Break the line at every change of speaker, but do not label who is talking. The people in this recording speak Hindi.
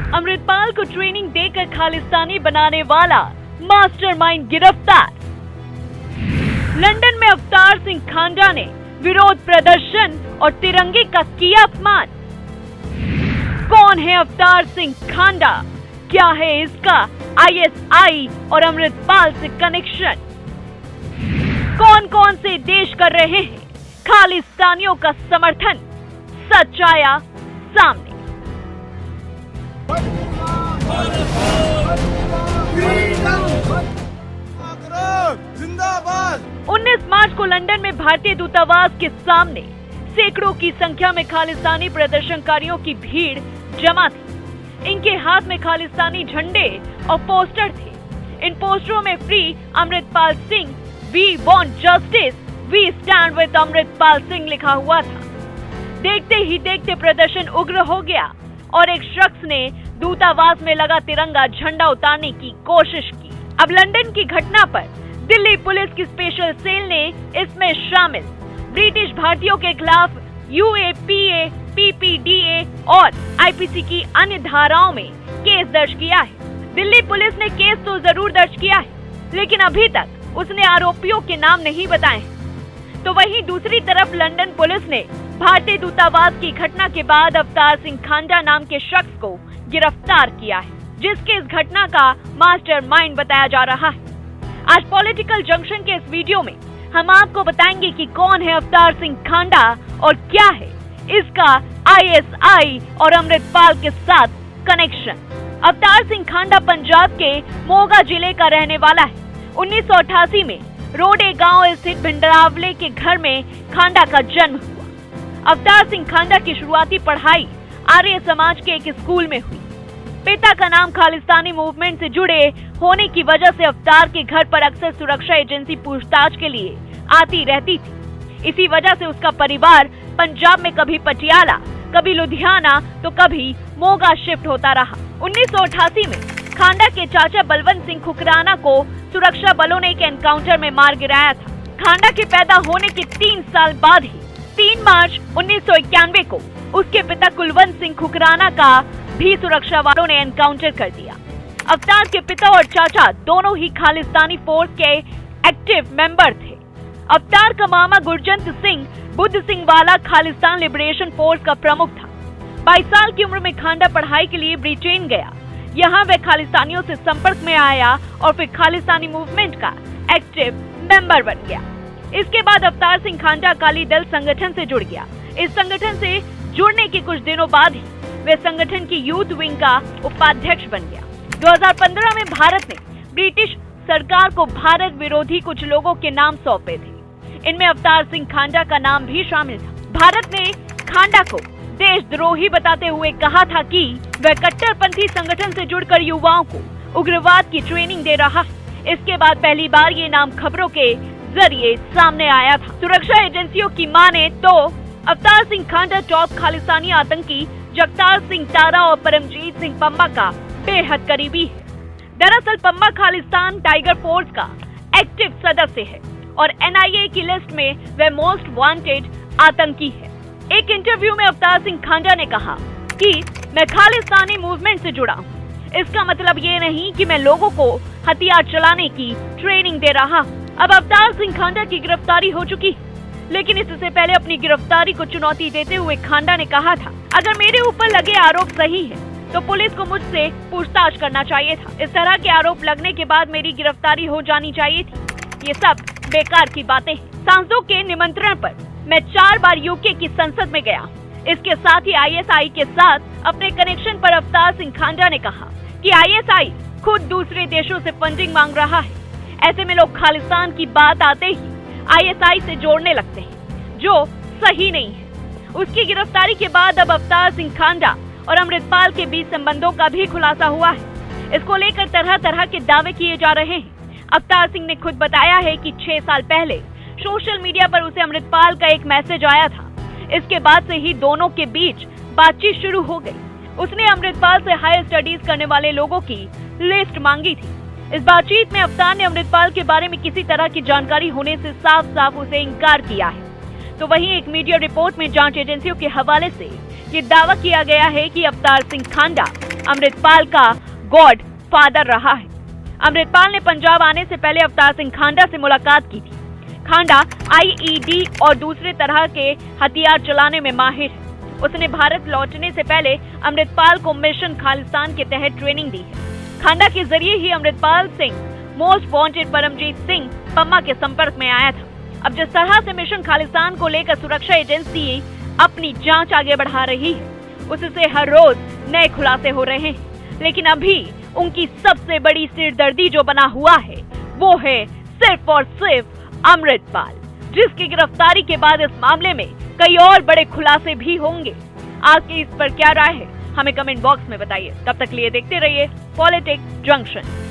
अमृतपाल को ट्रेनिंग देकर खालिस्तानी बनाने वाला मास्टरमाइंड गिरफ्तार। लंदन में अवतार सिंह खांडा ने विरोध प्रदर्शन और तिरंगे का किया अपमान। कौन है अवतार सिंह खांडा? क्या है इसका आईएसआई और अमृतपाल से कनेक्शन? कौन कौन से देश कर रहे हैं खालिस्तानियों का समर्थन? सच आया सामने। 19 मार्च को लंदन में भारतीय दूतावास के सामने सैकड़ों की संख्या में खालिस्तानी प्रदर्शनकारियों की भीड़ जमा थी। इनके हाथ में खालिस्तानी झंडे और पोस्टर थे। इन पोस्टरों में free Amritpal Singh, we want justice, we stand with Amritpal Singh लिखा हुआ था। देखते ही देखते प्रदर्शन उग्र हो गया और एक शख्स ने दूतावास में लगा तिरंगा झंडा उतारने की कोशिश की। अब लंदन की घटना पर दिल्ली पुलिस की स्पेशल सेल ने इसमें शामिल ब्रिटिश भारतीयों के खिलाफ यूएपीए, पीपीडीए और आईपीसी की अन्य धाराओं में केस दर्ज किया है। दिल्ली पुलिस ने केस तो जरूर दर्ज किया है, लेकिन अभी तक उसने आरोपियों के नाम नहीं बताए। तो वहीं दूसरी तरफ लंदन पुलिस ने भारतीय दूतावास की घटना के बाद अवतार सिंह खांडा नाम के शख्स को गिरफ्तार किया है, जिसके इस घटना का मास्टरमाइंड बताया जा रहा है। आज पॉलिटिकल जंक्शन के इस वीडियो में हम आपको बताएंगे कि कौन है अवतार सिंह खांडा और क्या है इसका आईएसआई और अमृतपाल के साथ कनेक्शन। अवतार सिंह खांडा पंजाब के मोगा जिले का रहने वाला है। 1988 में रोडे गांव स्थित भिंडरावले के घर में खांडा का जन्म हुआ। अवतार सिंह खांडा की शुरुआती पढ़ाई आर्य समाज के एक स्कूल में हुई। पिता का नाम खालिस्तानी मूवमेंट से जुड़े होने की वजह से अवतार के घर पर अक्सर सुरक्षा एजेंसी पूछताछ के लिए आती रहती थी। इसी वजह से उसका परिवार पंजाब में कभी पटियाला, कभी लुधियाना तो कभी मोगा शिफ्ट होता रहा। 1988 में खांडा के चाचा बलवंत सिंह खुकराना को सुरक्षा बलों ने एक एनकाउंटर में मार गिराया था। खांडा के पैदा होने के 3 साल बाद ही 3 मार्च 1991 को उसके पिता कुलवंत सिंह खुकराना का भी सुरक्षा वालों ने एनकाउंटर कर दिया। अवतार के पिता और चाचा दोनों ही खालिस्तानी फोर्स के एक्टिव मेंबर थे। अवतार का मामा गुरजंत सिंह बुद्ध सिंह वाला खालिस्तान लिबरेशन फोर्स का प्रमुख था। 22 साल की उम्र में खांडा पढ़ाई के लिए ब्रिटेन गया। यहाँ वह खालिस्तानियों से संपर्क में आया और फिर खालिस्तानी मूवमेंट का एक्टिव मेंबर बन गया। इसके बाद अवतार सिंह खांडा अकाली दल संगठन से जुड़ गया। इस संगठन से जुड़ने के कुछ दिनों बाद ही वे संगठन की यूथ विंग का उपाध्यक्ष बन गया। 2015 में भारत ने ब्रिटिश सरकार को भारत विरोधी कुछ लोगों के नाम सौंपे थे। इनमें अवतार सिंह खांडा का नाम भी शामिल था। भारत ने खांडा को देशद्रोही बताते हुए कहा था कि वह कट्टरपंथी संगठन से जुड़कर युवाओं को उग्रवाद की ट्रेनिंग दे रहा है। इसके बाद पहली बार ये नाम खबरों के जरिए सामने आया था। सुरक्षा एजेंसियों की माने तो अवतार सिंह खांडा टॉप खालिस्तानी आतंकी जगतार सिंह तारा और परमजीत सिंह पम्बा का बेहद करीबी है। दरअसल पम्बा खालिस्तान टाइगर फोर्स का एक्टिव सदस्य है और एनआईए की लिस्ट में वह मोस्ट वांटेड आतंकी है। एक इंटरव्यू में अवतार सिंह खांडा ने कहा कि मैं खालिस्तानी मूवमेंट से जुड़ा हूँ। इसका मतलब ये नहीं कि मैं लोगों को हथियार चलाने की ट्रेनिंग दे रहा हूँ। अब अवतार सिंह खांडा की गिरफ्तारी हो चुकी है, लेकिन इससे पहले अपनी गिरफ्तारी को चुनौती देते हुए खांडा ने कहा था, अगर मेरे ऊपर लगे आरोप सही है तो पुलिस को मुझसे पूछताछ करना चाहिए था। इस तरह के आरोप लगने के बाद मेरी गिरफ्तारी हो जानी चाहिए थी। ये सब बेकार की बातें हैं। सांसदों के निमंत्रण पर मैं 4 बार यूके की संसद में गया। इसके साथ ही आईएसआई के साथ अपने कनेक्शन पर अवतार सिंह खांडा ने कहा कि आईएसआई खुद दूसरे देशों से फंडिंग मांग रहा है। ऐसे में लोग खालिस्तान की बात आते ही आईएसआई से जोड़ने लगते हैं, जो सही नहीं है। उसकी गिरफ्तारी के बाद अब अवतार सिंह खांडा और अमृतपाल के बीच संबंधों का भी खुलासा हुआ है। इसको लेकर तरह तरह के दावे किए जा रहे हैं। अवतार सिंह ने खुद बताया है कि 6 साल पहले सोशल मीडिया पर उसे अमृतपाल का एक मैसेज आया था। इसके बाद से ही दोनों के बीच बातचीत शुरू हो गई। उसने अमृतपाल से हायर स्टडीज करने वाले लोगों की लिस्ट मांगी थी। इस बातचीत में अवतार ने अमृतपाल के बारे में किसी तरह की जानकारी होने से साफ साफ उसे इनकार किया है। तो वहीं एक मीडिया रिपोर्ट में जांच एजेंसियों के हवाले से ये दावा किया गया है कि अवतार सिंह खांडा अमृतपाल का गॉड फादर रहा है। अमृतपाल ने पंजाब आने से पहले अवतार सिंह खांडा से मुलाकात की थी। खांडा आईईडी और दूसरे तरह के हथियार चलाने में माहिर है। उसने भारत लौटने से पहले अमृतपाल को मिशन खालिस्तान के तहत ट्रेनिंग दी है। खांडा के जरिए ही अमृतपाल सिंह मोस्ट वांटेड परमजीत सिंह पम्मा के संपर्क में आया था। अब जिस तरह से मिशन खालिस्तान को लेकर सुरक्षा एजेंसी अपनी जांच आगे बढ़ा रही है, उससे हर रोज नए खुलासे हो रहे हैं। लेकिन अभी उनकी सबसे बड़ी सिरदर्दी जो बना हुआ है वो है सिर्फ और सिर्फ अमृतपाल, जिसकी गिरफ्तारी के बाद इस मामले में कई और बड़े खुलासे भी होंगे। आपकी इस पर क्या राय है, हमें कमेंट बॉक्स में बताइए। तब तक लिए देखते रहिए पॉलिटिक्स जंक्शन।